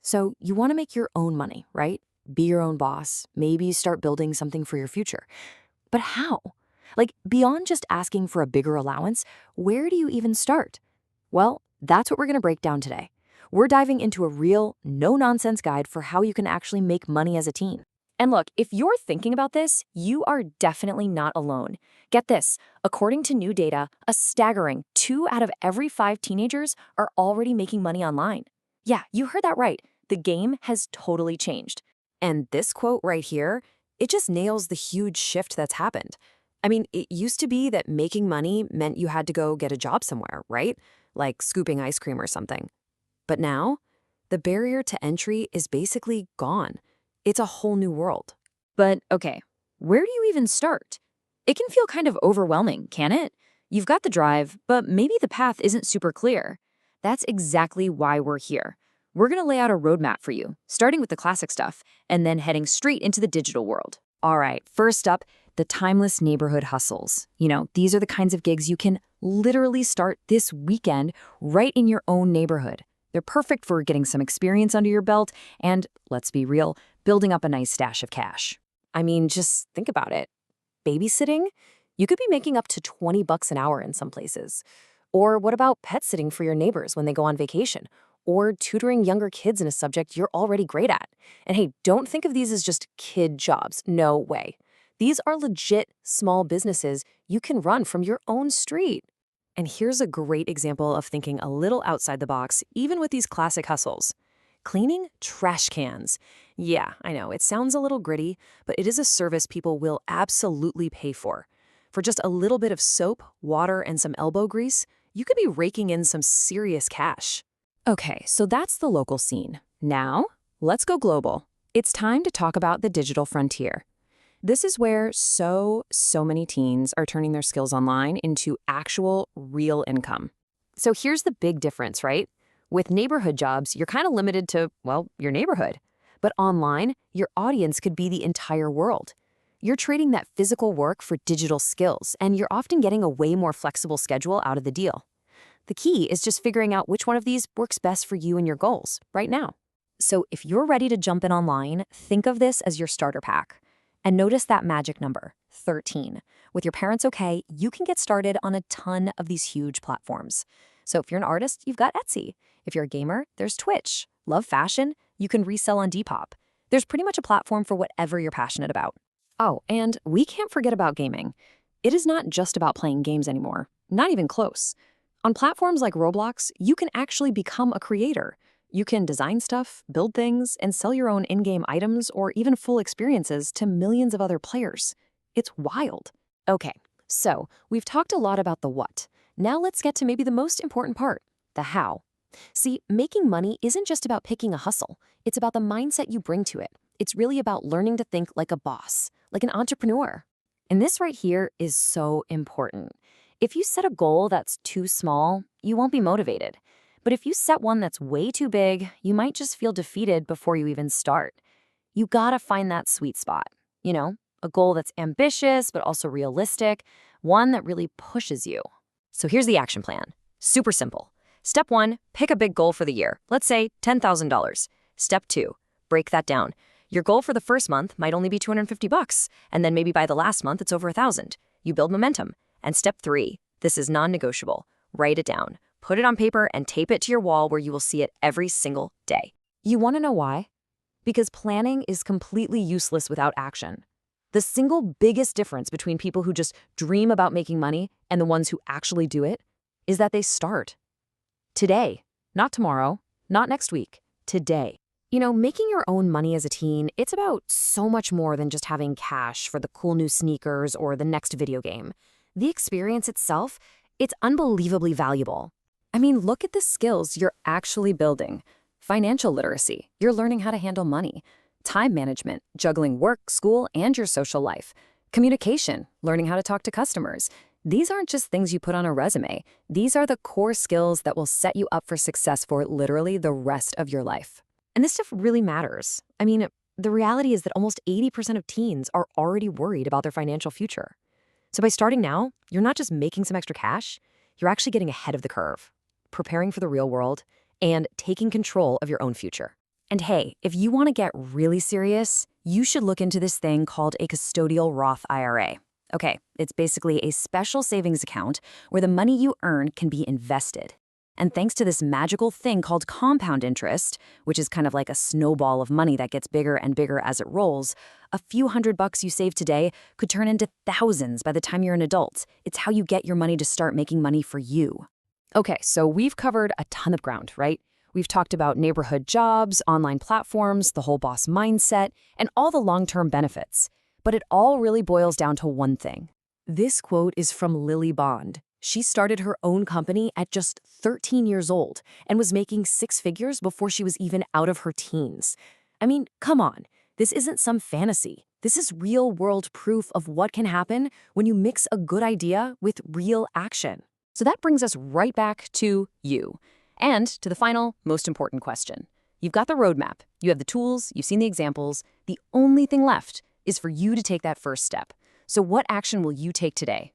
So you want to make your own money, right? Be your own boss, maybe start building something for your future. But how? Like, beyond just asking for a bigger allowance, where do you even start? Well, that's what we're going to break down today. We're diving into a real, no nonsense guide for how you can actually make money as a teen. And look, if you're thinking about this, you are definitely not alone. Get this, according to new data, a staggering 2 out of every 5 teenagers are already making money online. Yeah, you heard that right. The game has totally changed. And this quote right here, it just nails the huge shift that's happened. I mean, it used to be that making money meant you had to go get a job somewhere, right? Like scooping ice cream or something. But now, the barrier to entry is basically gone. It's a whole new world. But okay, where do you even start? It can feel kind of overwhelming, can it? You've got the drive, but maybe the path isn't super clear. That's exactly why we're here. We're going to lay out a roadmap for you, starting with the classic stuff, and then heading straight into the digital world. All right, first up, the timeless neighborhood hustles. These are the kinds of gigs you can literally start this weekend right in your own neighborhood. They're perfect for getting some experience under your belt and, let's be real, building up a nice stash of cash. I mean, just think about it. Babysitting? You could be making up to $20 an hour in some places. Or what about pet sitting for your neighbors when they go on vacation? Or tutoring younger kids in a subject you're already great at. And hey, don't think of these as just kid jobs. No way. These are legit small businesses you can run from your own street. And here's a great example of thinking a little outside the box, even with these classic hustles. Cleaning trash cans. Yeah, I know, it sounds a little gritty, but it is a service people will absolutely pay for. For just a little bit of soap, water, and some elbow grease, you could be raking in some serious cash. Okay, so that's the local scene. Now, let's go global. It's time to talk about the digital frontier. This is where so many teens are turning their skills online into actual, real income. So here's the big difference, right? With neighborhood jobs, you're kind of limited to, well, your neighborhood. But online, your audience could be the entire world. You're trading that physical work for digital skills, and you're often getting a way more flexible schedule out of the deal. The key is just figuring out which one of these works best for you and your goals right now. So if you're ready to jump in online, think of this as your starter pack. And notice that magic number, 13. With your parents okay, you can get started on a ton of these huge platforms. So if you're an artist, you've got Etsy. If you're a gamer, there's Twitch. Love fashion? You can resell on Depop. There's pretty much a platform for whatever you're passionate about. Oh, and we can't forget about gaming. It is not just about playing games anymore. Not even close. On platforms like Roblox, you can actually become a creator. You can design stuff, build things, and sell your own in-game items or even full experiences to millions of other players. It's wild. Okay, so we've talked a lot about the what. Now let's get to maybe the most important part, the how. See, making money isn't just about picking a hustle. It's about the mindset you bring to it. It's really about learning to think like a boss, like an entrepreneur. And this right here is so important. If you set a goal that's too small, you won't be motivated. But if you set one that's way too big, you might just feel defeated before you even start. You gotta find that sweet spot. A goal that's ambitious but also realistic, one that really pushes you. So here's the action plan. Super simple. Step 1, pick a big goal for the year. Let's say $10,000. Step 2, break that down. Your goal for the first month might only be $250, and then maybe by the last month it's over 1,000. You build momentum. And step 3, this is non-negotiable. Write it down. Put it on paper and tape it to your wall where you will see it every single day. You want to know why? Because planning is completely useless without action. The single biggest difference between people who just dream about making money and the ones who actually do it is that they start. Today, not tomorrow, not next week, today. Making your own money as a teen, it's about so much more than just having cash for the cool new sneakers or the next video game. The experience itself, it's unbelievably valuable. I mean, look at the skills you're actually building. Financial literacy, you're learning how to handle money. Time management, juggling work, school, and your social life. Communication, learning how to talk to customers. These aren't just things you put on a resume. These are the core skills that will set you up for success for literally the rest of your life. And this stuff really matters. I mean, the reality is that almost 80% of teens are already worried about their financial future. So by starting now, you're not just making some extra cash, you're actually getting ahead of the curve, preparing for the real world, and taking control of your own future. And hey, if you want to get really serious, you should look into this thing called a custodial Roth IRA. Okay, it's basically a special savings account where the money you earn can be invested. And thanks to this magical thing called compound interest, which is kind of like a snowball of money that gets bigger and bigger as it rolls, a few $100 you save today could turn into thousands by the time you're an adult. It's how you get your money to start making money for you. Okay, so we've covered a ton of ground, right? We've talked about neighborhood jobs, online platforms, the whole boss mindset, and all the long-term benefits. But it all really boils down to one thing. This quote is from Lily Bond. She started her own company at just 13 years old and was making six figures before she was even out of her teens. I mean, come on. This isn't some fantasy. This is real-world proof of what can happen when you mix a good idea with real action. So that brings us right back to you. And to the final, most important question. You've got the roadmap, you have the tools, you've seen the examples. The only thing left is for you to take that first step. So what action will you take today?